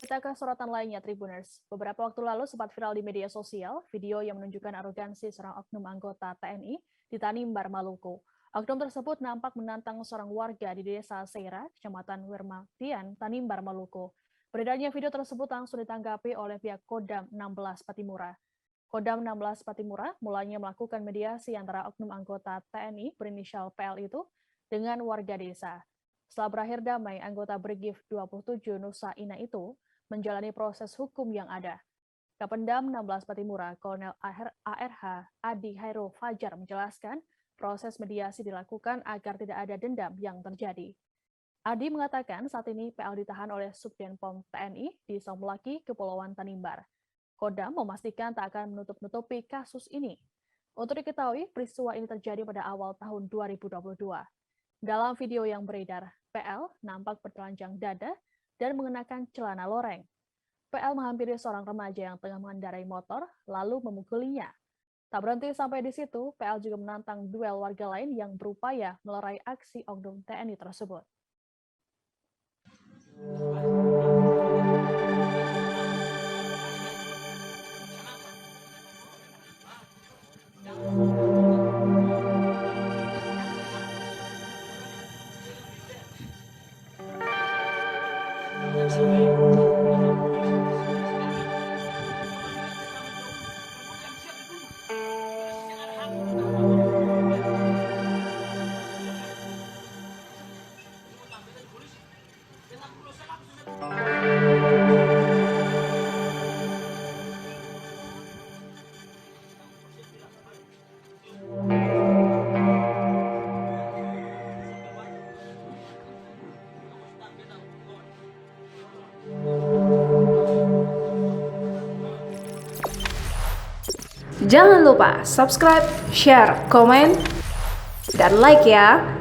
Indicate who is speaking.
Speaker 1: Kita ke sorotan lainnya, Tribuners. Beberapa waktu lalu sempat viral di media sosial video yang menunjukkan arogansi seorang oknum anggota TNI di Tanimbar, Maluku. Oknum tersebut nampak menantang seorang warga di Desa Seira, Kecamatan Wermatian, Tanimbar, Maluku. Beredarnya video tersebut langsung ditanggapi oleh pihak Kodam 16 Patimura. Kodam 16 Patimura mulanya melakukan mediasi antara oknum anggota TNI berinisial PL itu dengan warga desa. Setelah berakhir damai, anggota Brigif 27 Nusa Ina itu menjalani proses hukum yang ada. Kapendam 16 Patimura, Kolonel ARH Adi Hairul Fajar menjelaskan proses mediasi dilakukan agar tidak ada dendam yang terjadi. Adi mengatakan saat ini PL ditahan oleh Subden Pom TNI di Somlaki, Kepulauan Tanimbar. Kodam memastikan tak akan menutup-nutupi kasus ini. Untuk diketahui, peristiwa ini terjadi pada awal tahun 2022. Dalam video yang beredar, PL nampak bertelanjang dada dan mengenakan celana loreng. PL menghampiri seorang remaja yang tengah mengendarai motor, lalu memukulinya. Tak berhenti sampai di situ, PL juga menantang duel warga lain yang berupaya melerai aksi oknum TNI tersebut.
Speaker 2: Jangan lupa subscribe, share, komen, dan like ya.